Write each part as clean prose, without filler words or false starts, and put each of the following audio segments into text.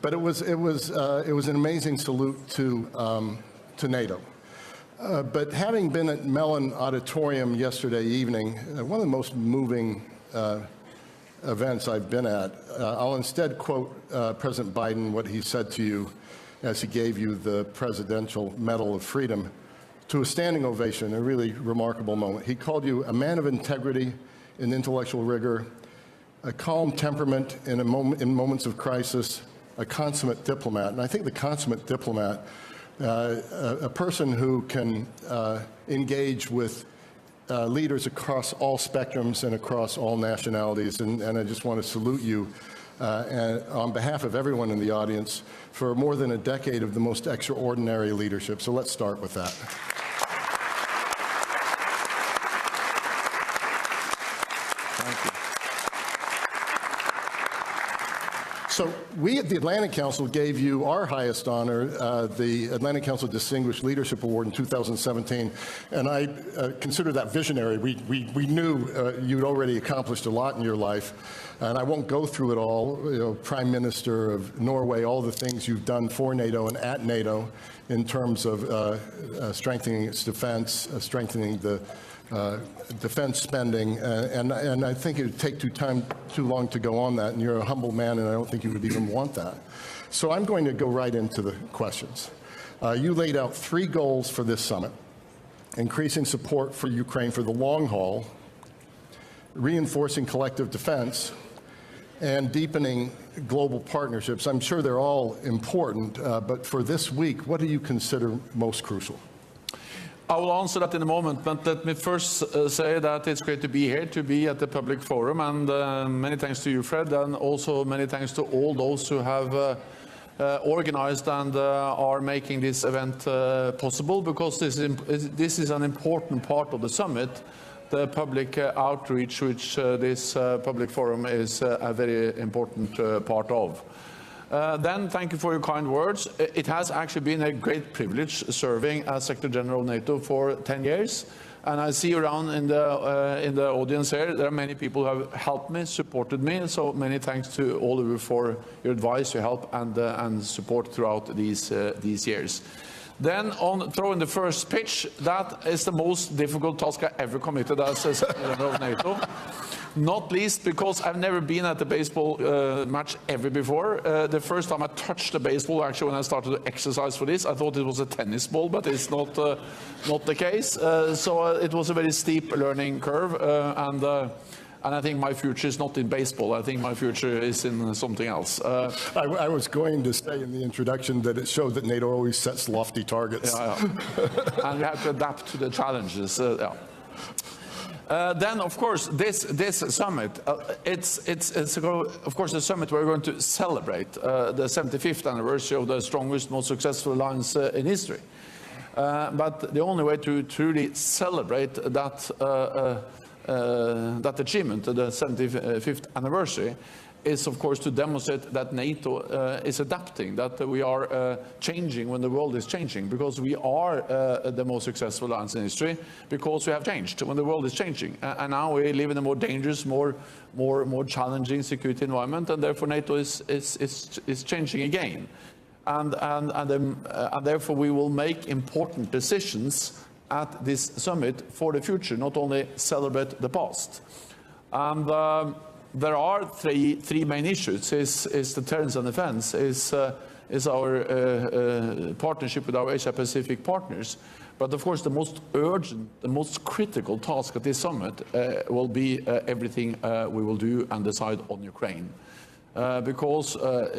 But it was an amazing salute to NATO. But having been at Mellon Auditorium yesterday evening, one of the most moving events I've been at, I'll instead quote President Biden, what he said to you as he gave you the Presidential Medal of Freedom, to a standing ovation, a really remarkable moment. He called you a man of integrity and intellectual rigor, a calm temperament in moments of crisis, a consummate diplomat. And I think the consummate diplomat, a person who can engage with leaders across all spectrums and across all nationalities. And I just want to salute you and on behalf of everyone in the audience for more than a decade of the most extraordinary leadership. So let's start with that. So we at the Atlantic Council gave you our highest honor, the Atlantic Council Distinguished Leadership Award in 2017, and I consider that visionary. We knew you'd already accomplished a lot in your life, and I won't go through it all. You know, Prime Minister of Norway, all the things you've done for NATO and at NATO in terms of strengthening its defense, strengthening the defense spending, and I think it would take too long to go on that, and you're a humble man, and I don't think you would even want that. So I'm going to go right into the questions. You laid out 3 goals for this summit: increasing support for Ukraine for the long haul, reinforcing collective defense, and deepening global partnerships. I'm sure they're all important, but for this week, what do you consider most crucial? I will answer that in a moment, but let me first say that it's great to be here, to be at the public forum, and many thanks to you, Fred, and also many thanks to all those who have organized and are making this event possible, because this is an important part of the summit, the public outreach, which this public forum is a very important part of. Then, thank you for your kind words. It has actually been a great privilege serving as Secretary General of NATO for 10 years. And I see around in the audience here, there are many people who have helped me, supported me. So many thanks to all of you for your advice, your help, and support throughout these years. Then, on throwing the first pitch, that is the most difficult task I ever committed as Secretary General of NATO. Not least because I've never been at a baseball match ever before. The first time I touched the baseball, actually, when I started to exercise for this, I thought it was a tennis ball, but it's not the case. So it was a very steep learning curve, and I think my future is not in baseball. I think my future is in something else. I was going to say in the introduction that it showed that NATO always sets lofty targets. Yeah. And we have to adapt to the challenges. Yeah. Then, of course, this summit, it's of course a summit where we're going to celebrate the 75th anniversary of the strongest, most successful alliance in history. But the only way to truly celebrate that achievement, the 75th anniversary, is of course to demonstrate that NATO is adapting, that we are changing when the world is changing, because we are the most successful alliance in history, because we have changed when the world is changing, and now we live in a more dangerous, more challenging security environment, and therefore NATO is changing again, and therefore we will make important decisions at this summit for the future, not only celebrate the past. And there are three main issues: is deterrence and defense, is our partnership with our Asia-Pacific partners. But of course, the most urgent, the most critical task at this summit will be everything we will do and decide on Ukraine, because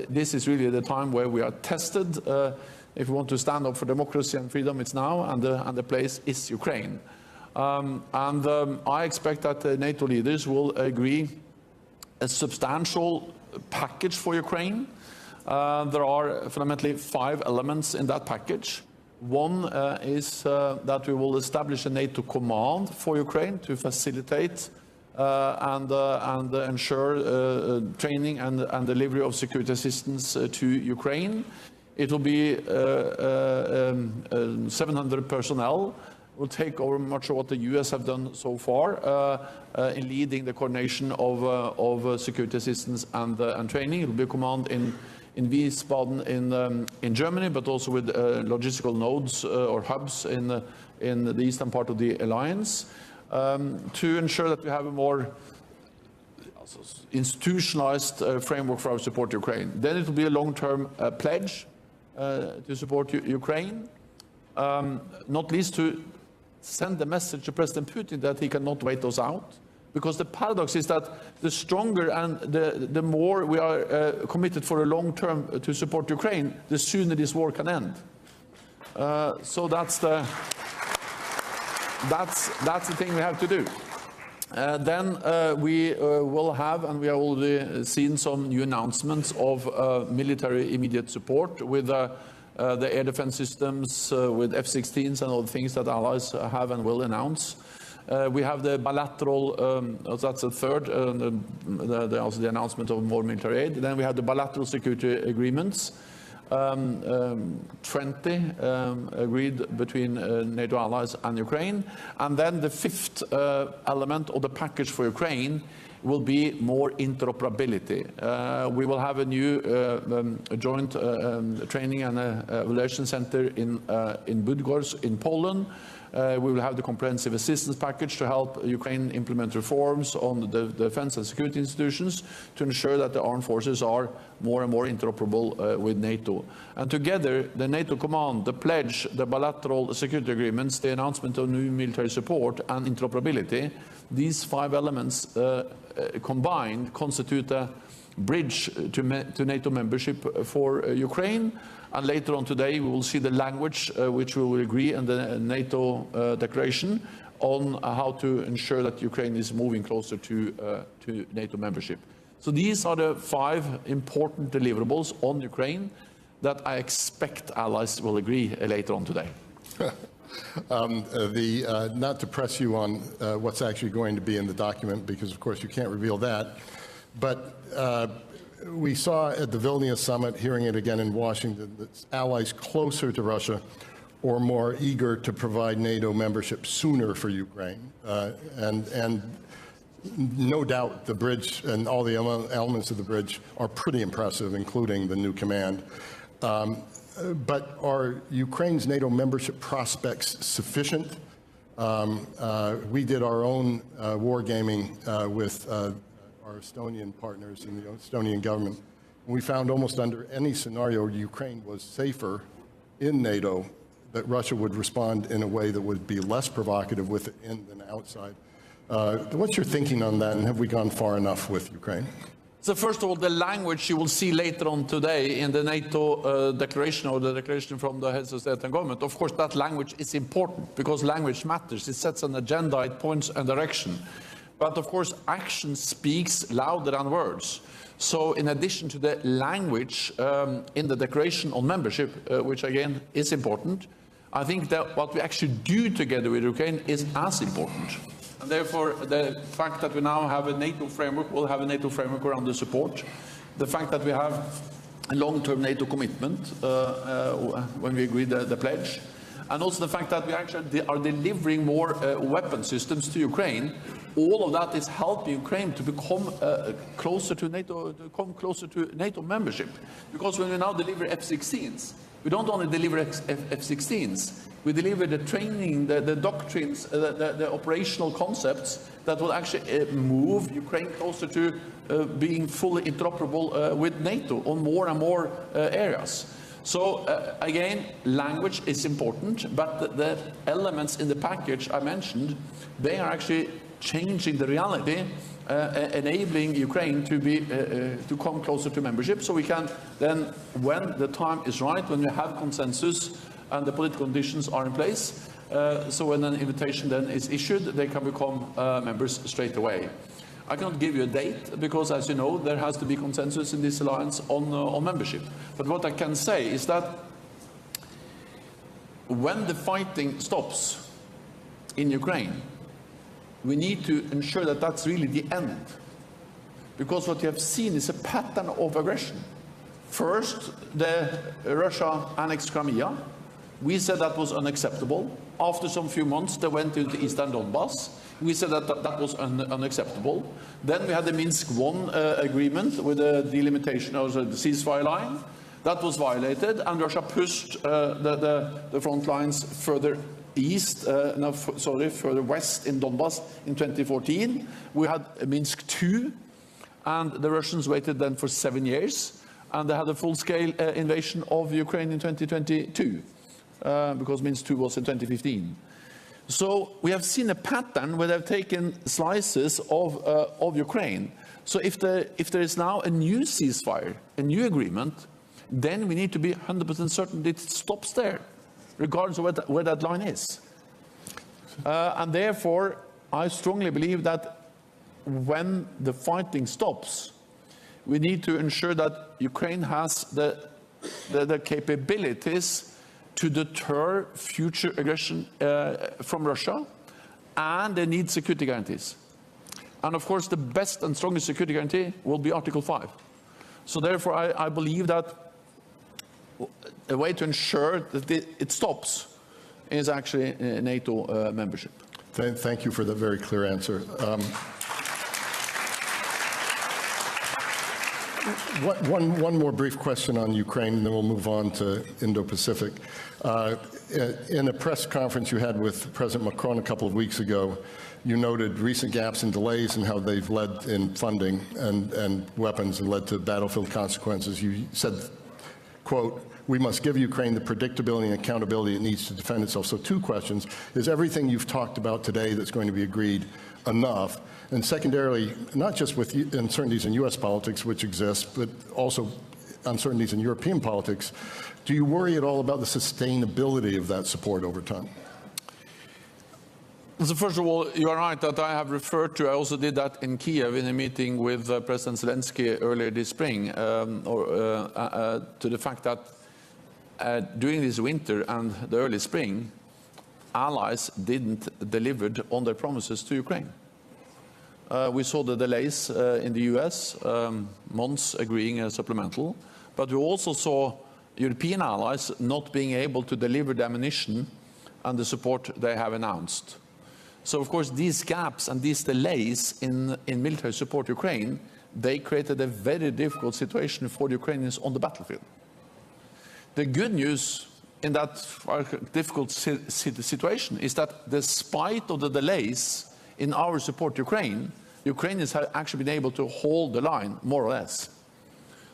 this is really the time where we are tested. If we want to stand up for democracy and freedom, it's now, and the place is Ukraine. I expect that the NATO leaders will agree a substantial package for Ukraine. There are fundamentally 5 elements in that package. One is that we will establish a NATO command for Ukraine to facilitate and ensure training and delivery of security assistance to Ukraine. It will be 700 personnel. Will take over much of what the US have done so far in leading the coordination of security assistance and training. It will be a command in Wiesbaden in Germany, but also with logistical nodes or hubs in the eastern part of the alliance, to ensure that we have a more institutionalized framework for our support to Ukraine. Then it will be a long-term pledge to support Ukraine, not least to send the message to President Putin that he cannot wait us out. Because the paradox is that the stronger and the more we are committed for a long term to support Ukraine, the sooner this war can end. So that's the thing we have to do. Then we will have, and we have already seen some new announcements of military immediate support with the air defense systems, with F-16s and all the things that allies have and will announce. We have the bilateral, that's the third, also the announcement of more military aid. Then we have the bilateral security agreements, 20 agreed between NATO allies and Ukraine. And then the fifth element of the package for Ukraine will be more interoperability. We will have a new joint training and evaluation center in Budgorz in Poland. We will have the comprehensive assistance package to help Ukraine implement reforms on the defense and security institutions to ensure that the armed forces are more and more interoperable with NATO. And together, the NATO command, the pledge, the bilateral security agreements, the announcement of new military support and interoperability, these five elements combined constitute a bridge to NATO membership for Ukraine. And later on today, we will see the language which we will agree in the NATO declaration on how to ensure that Ukraine is moving closer to NATO membership. So these are the five important deliverables on Ukraine that I expect allies will agree later on today. Not to press you on what's actually going to be in the document, because of course you can't reveal that, but we saw at the Vilnius summit, hearing it again in Washington, that allies closer to Russia or more eager to provide NATO membership sooner for Ukraine. And no doubt the bridge and all the elements of the bridge are pretty impressive, including the new command. But are Ukraine's NATO membership prospects sufficient? We did our own wargaming with our Estonian partners in the Estonian government. We found almost under any scenario Ukraine was safer in NATO, that Russia would respond in a way that would be less provocative within than outside. What's your thinking on that, and have we gone far enough with Ukraine? So first of all, the language you will see later on today in the NATO declaration, or the declaration from the heads of state and government, of course that language is important because language matters. It sets an agenda, it points a direction. But of course, action speaks louder than words. So in addition to the language in the declaration on membership, which again is important, I think that what we actually do together with Ukraine is as important. And therefore, the fact that we now have a NATO framework, we'll have a NATO framework around the support. The fact that we have a long-term NATO commitment when we agree the pledge. And also the fact that we actually are delivering more weapon systems to Ukraine. All of that is helping Ukraine to become closer to NATO membership. Because when we now deliver F-16s, we don't only deliver F-16s, we deliver the training, the doctrines, the operational concepts that will actually move Ukraine closer to being fully interoperable with NATO on more and more areas. So again, language is important, but the elements in the package I mentioned, they are actually changing the reality, enabling Ukraine to be to come closer to membership, so we can then, when the time is right, when we have consensus and the political conditions are in place, so when an invitation then is issued, they can become members straight away. I cannot give you a date because, as you know, there has to be consensus in this alliance on membership. But what I can say is that when the fighting stops in Ukraine, we need to ensure that that's really the end. Because what you have seen is a pattern of aggression. First, Russia annexed Crimea, We said that was unacceptable. After some few months, they went into Eastern Donbass. We said that that was unacceptable. Then we had the Minsk I agreement with the delimitation of the ceasefire line. That was violated, and Russia pushed the front lines further east, further west in Donbass in 2014. We had Minsk II, and the Russians waited then for 7 years, and they had a full-scale invasion of Ukraine in 2022, because Minsk II was in 2015. So we have seen a pattern where they've taken slices of Ukraine. So if there is now a new ceasefire, a new agreement, then we need to be 100% certain that it stops there, regardless of where that line is. And therefore, I strongly believe that when the fighting stops, we need to ensure that Ukraine has the capabilities to deter future aggression from Russia, and they need security guarantees. And of course, the best and strongest security guarantee will be Article 5. So therefore, I believe that a way to ensure that it stops is actually NATO membership. Thank you for that very clear answer. One more brief question on Ukraine, and then we'll move on to Indo-Pacific. In a press conference you had with President Macron a couple of weeks ago, you noted recent gaps and delays and how they've led in funding and weapons and led to battlefield consequences. You said, quote, "We must give Ukraine the predictability and accountability it needs to defend itself." So 2 questions. Is everything you've talked about today that's going to be agreed enough? And secondarily, not just with uncertainties in U.S. politics, which exist, but also uncertainties in European politics, do you worry at all about the sustainability of that support over time? So first of all, you are right that I have referred to, I also did that in Kiev in a meeting with President Zelensky earlier this spring, to the fact that during this winter and the early spring, allies didn't deliver on their promises to Ukraine. We saw the delays in the US, months agreeing a supplemental, but we also saw European allies not being able to deliver the ammunition and the support they have announced. So of course these gaps and these delays in military support to Ukraine, they created a very difficult situation for the Ukrainians on the battlefield. The good news in that difficult situation is that despite of the delays in our support to Ukraine, Ukrainians have actually been able to hold the line, more or less.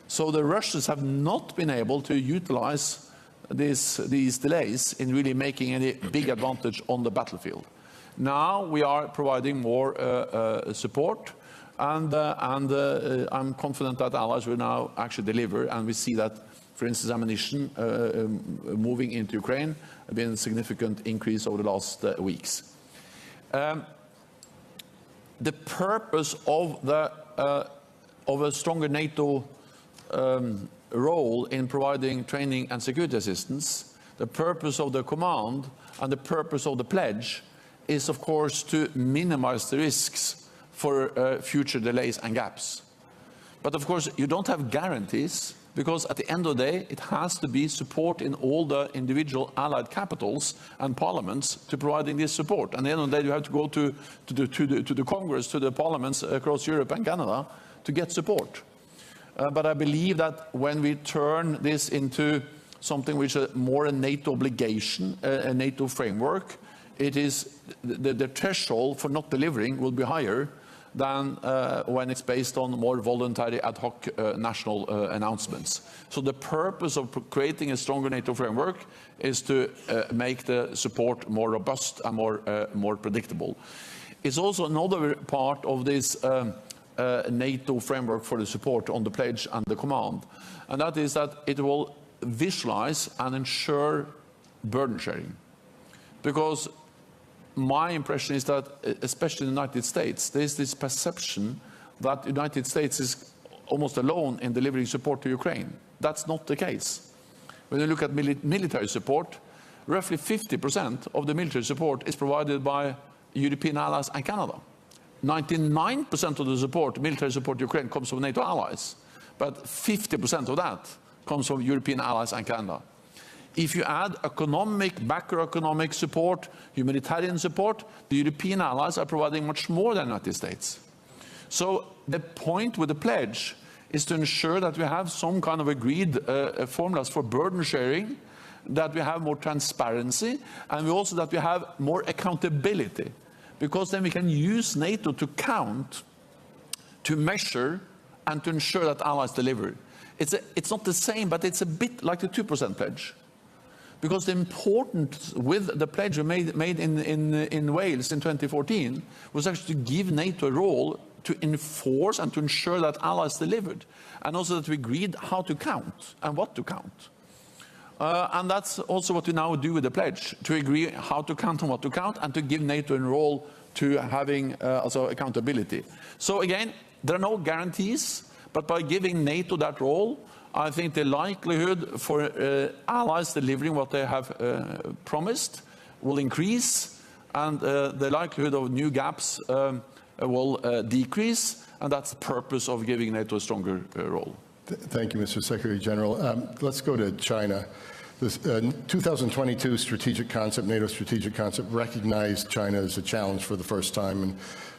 So the Russians have not been able to utilize these delays in really making any big advantage on the battlefield. Now we are providing more support, and I'm confident that allies will now actually deliver, and we see that, for instance, ammunition moving into Ukraine has been a significant increase over the last weeks. The purpose of a stronger NATO role in providing training and security assistance, the purpose of the command and the purpose of the pledge is, of course, to minimize the risks for future delays and gaps. But of course, you don't have guarantees, because at the end of the day, it has to be support in all the individual allied capitals and parliaments to providing this support. And at the end of the day, you have to go to the Congress, to the parliaments across Europe and Canada to get support. But I believe that when we turn this into something which is more a NATO obligation, a NATO framework, it is the threshold for not delivering will be higher than when it's based on more voluntary ad hoc national announcements. So the purpose of creating a stronger NATO framework is to make the support more robust and more predictable. It's also another part of this NATO framework for the support on the pledge and the command, and that is that it will visualize and ensure burden sharing. Because my impression is that, especially in the United States, there is this perception that the United States is almost alone in delivering support to Ukraine. That's not the case. When you look at military support, roughly 50% of the military support is provided by European allies and Canada. 99% of the support, military support to Ukraine, comes from NATO allies, but 50% of that comes from European allies and Canada. If you add economic, macroeconomic support, humanitarian support, the European allies are providing much more than the United States. So the point with the pledge is to ensure that we have some kind of agreed formulas for burden sharing, that we have more transparency, and also that we have more accountability. Because then we can use NATO to count, to measure, and to ensure that allies deliver. It's not the same, but it's a bit like the 2% pledge. Because the importance with the pledge we made in Wales in 2014 was actually to give NATO a role to enforce and to ensure that allies delivered, and also that we agreed how to count and what to count. And that's also what we now do with the pledge, to agree how to count and what to count, and to give NATO a role to having also accountability. So again, there are no guarantees, but by giving NATO that role, I think the likelihood for allies delivering what they have promised will increase, and the likelihood of new gaps will decrease, and that's the purpose of giving NATO a stronger role. Thank you, Mr. Secretary General. Let's go to China. This 2022 strategic concept, NATO strategic concept, recognized China as a challenge for the first time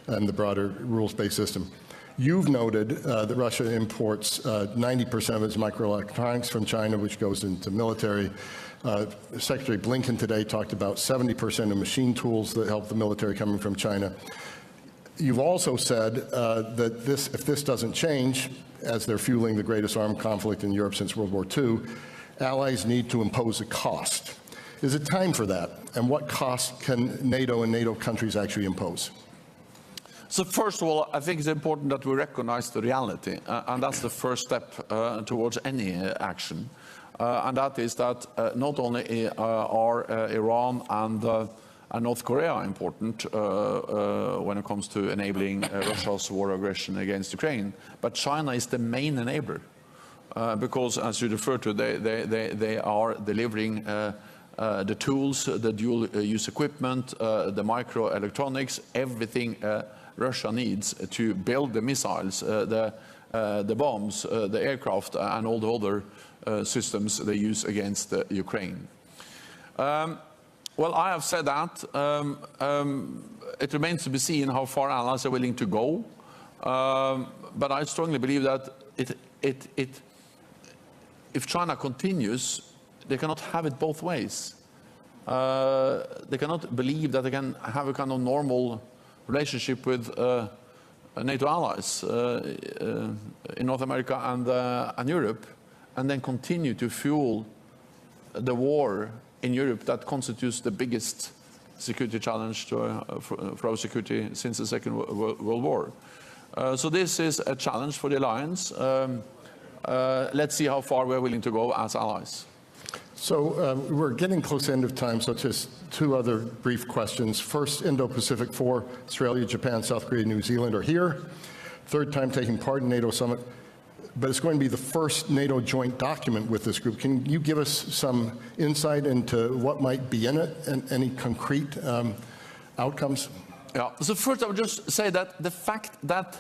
and the broader rules-based system. You've noted that Russia imports 90% of its microelectronics from China, which goes into military. Secretary Blinken today talked about 70% of machine tools that help the military coming from China. You've also said that if this doesn't change, as they're fueling the greatest armed conflict in Europe since World War II, allies need to impose a cost. Is it time for that? And what cost can NATO and NATO countries actually impose? So first of all, I think it's important that we recognize the reality, and that's the first step towards any action. And that is that not only are Iran and North Korea important when it comes to enabling Russia's war aggression against Ukraine, but China is the main enabler. Because, as you refer to, they are delivering the tools, the dual-use equipment, the microelectronics, everything Russia needs to build the missiles, the bombs, the aircraft, and all the other systems they use against Ukraine. Well, I have said that. It remains to be seen how far allies are willing to go. But I strongly believe that if China continues, they cannot have it both ways. They cannot believe that they can have a kind of normal relationship with NATO allies in North America and Europe, and then continue to fuel the war in Europe that constitutes the biggest security challenge for our security since the Second World War. So this is a challenge for the alliance. Let's see how far we're willing to go as allies. So we're getting close to the end of time, so just two other brief questions. First, Indo-Pacific 4, Australia, Japan, South Korea, New Zealand are here. Third time taking part in NATO summit, but it's going to be the first NATO joint document with this group. Can you give us some insight into what might be in it and any concrete outcomes? Yeah, so first I would just say that the fact that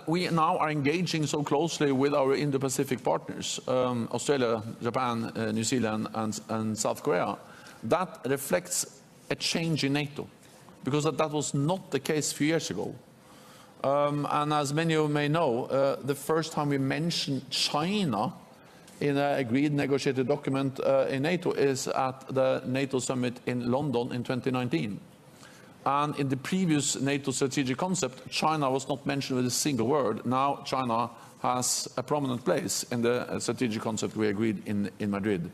we now are engaging so closely with our Indo-Pacific partners, Australia, Japan, New Zealand, and South Korea, that reflects a change in NATO, because that was not the case a few years ago. And as many of you may know, the first time we mentioned China in an agreed negotiated document in NATO is at the NATO summit in London in 2019. And in the previous NATO strategic concept, China was not mentioned with a single word. Now China has a prominent place in the strategic concept we agreed in Madrid.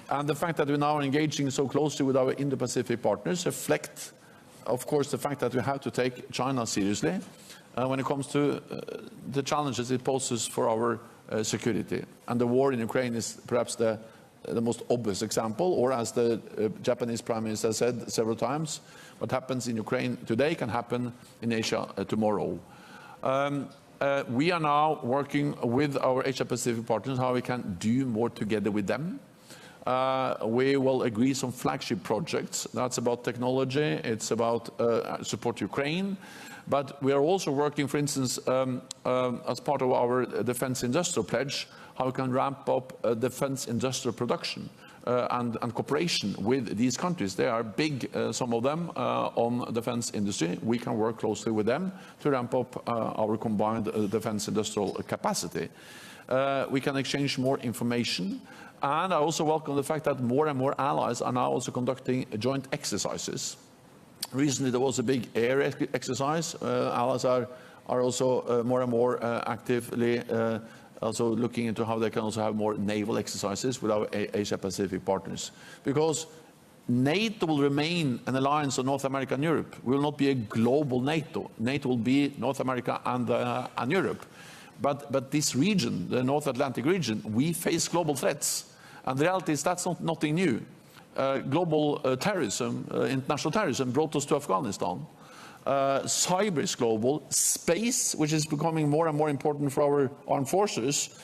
And the fact that we now are engaging so closely with our Indo-Pacific partners reflect, of course, the fact that we have to take China seriously when it comes to the challenges it poses for our security. And the war in Ukraine is perhaps the most obvious example, or as the Japanese Prime Minister said several times, what happens in Ukraine today can happen in Asia tomorrow. We are now working with our Asia-Pacific partners how we can do more together with them. We will agree some flagship projects. That's about technology, it's about support Ukraine. But we are also working, for instance, as part of our defense industrial pledge, how we can ramp up defense industrial production and cooperation with these countries. They are big, some of them, on defense industry. We can work closely with them to ramp up our combined defense industrial capacity. We can exchange more information. And I also welcome the fact that more and more allies are now also conducting joint exercises. Recently, there was a big air exercise. Allies are also more and more actively also looking into how they can also have more naval exercises with our Asia-Pacific partners. Because NATO will remain an alliance of North America and Europe. We will not be a global NATO. NATO will be North America and Europe. But this region, the North Atlantic region, we face global threats. And the reality is that's nothing new. Global terrorism, international terrorism brought us to Afghanistan. Cyber is global. Space, which is becoming more and more important for our armed forces,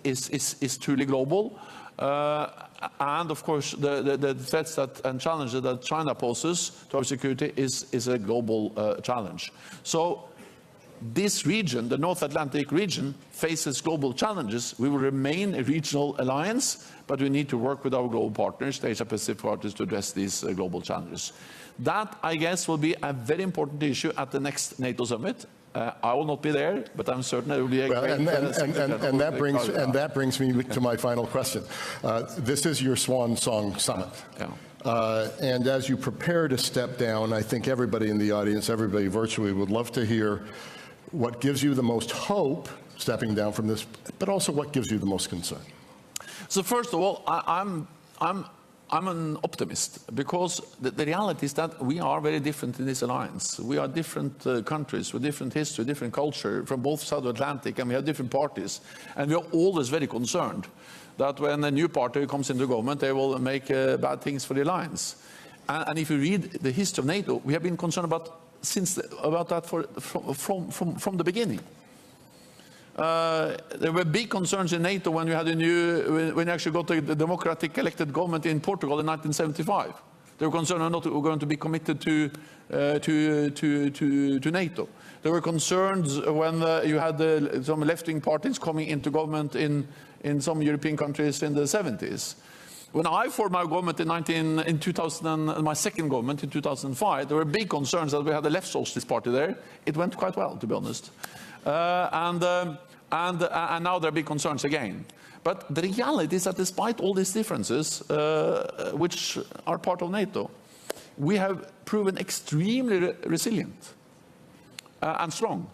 is truly global. And of course, the threats and challenges that China poses to our security is a global challenge. So this region, the North Atlantic region, faces global challenges. We will remain a regional alliance, but we need to work with our global partners, the Asia-Pacific partners, to address these global challenges. That, I guess, will be a very important issue at the next NATO summit. I will not be there, but I'm certain it will be a great... And that brings me to my final question. This is your swan song summit. Yeah. And as you prepare to step down, I think everybody in the audience, everybody virtually, would love to hear what gives you the most hope stepping down from this, but also what gives you the most concern. So first of all, I'm an optimist, because the reality is that we are very different in this alliance. We are different countries with different history, different culture from both sides of the Atlantic, and we have different parties. And we are always very concerned that when a new party comes into government, they will make bad things for the alliance. And if you read the history of NATO, we have been concerned about that from the beginning. There were big concerns in NATO when we had when you actually got the democratic elected government in Portugal in 1975. They were concerned we're not going to be committed to NATO. There were concerns when you had some left-wing parties coming into government in some European countries in the 70s. When I formed my government in 2000, my second government in 2005, there were big concerns that we had a left socialist party there. It went quite well, to be honest. And now there are big concerns again. But the reality is that despite all these differences, which are part of NATO, we have proven extremely resilient and strong.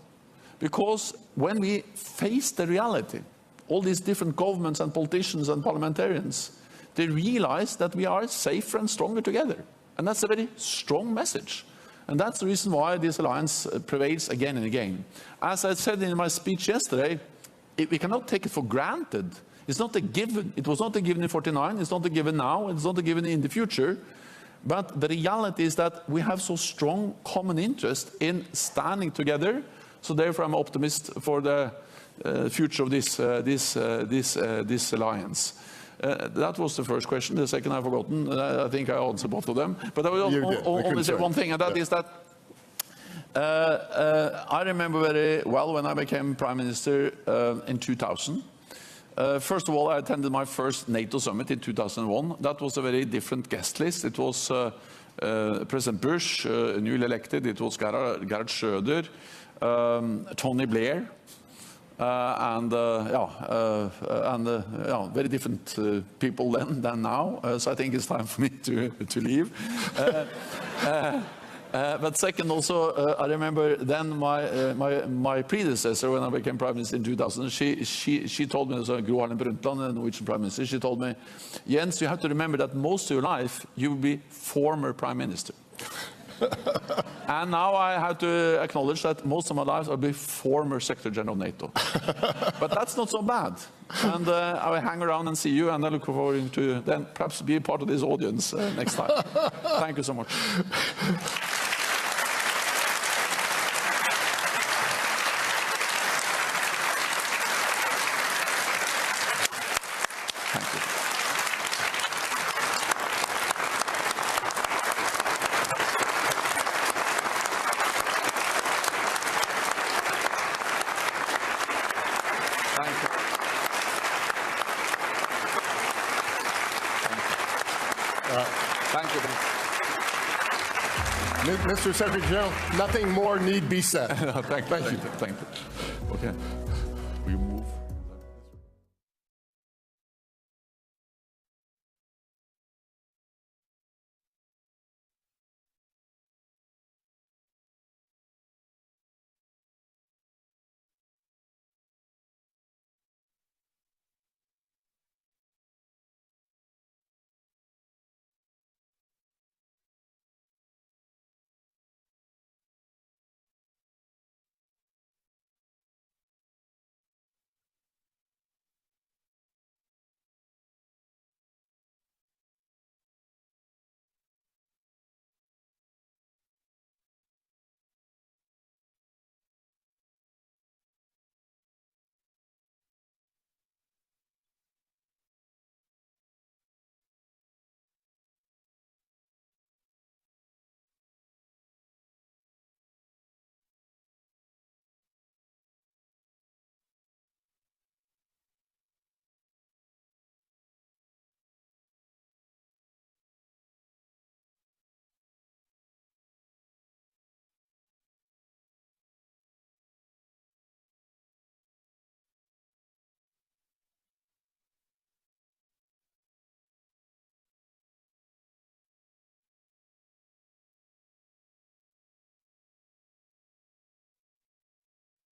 Because when we face the reality, all these different governments and politicians and parliamentarians, they realize that we are safer and stronger together. And that's a very strong message. And that's the reason why this alliance prevails again and again. As I said in my speech yesterday, we cannot take it for granted. It's not a given. It was not a given in 49. It's not a given now. It's not a given in the future. But the reality is that we have so strong common interest in standing together. So therefore, I'm an optimist for the future of this alliance. That was the first question. The second I've forgotten. I think I answered both of them. But I will only say one thing, and that is that I remember very well when I became Prime Minister in 2000. First of all, I attended my first NATO summit in 2001. That was a very different guest list. It was President Bush, newly elected. It was Gerhard Schröder, Tony Blair, very different people then than now. So I think it's time for me to leave. But second, also, I remember then my predecessor, when I became Prime Minister in 2000, she told me, so Gro Harlem Brundtland, the Norwegian Prime Minister, she told me, Jens, you have to remember that most of your life you will be former Prime Minister. And now I have to acknowledge that most of my life I'll be former Secretary General of NATO. But that's not so bad. And I will hang around and see you, and I look forward to then perhaps be a part of this audience next time. Thank you so much. Thank you. Thank you. Mr. Secretary General, nothing more need be said. Thank you. Okay.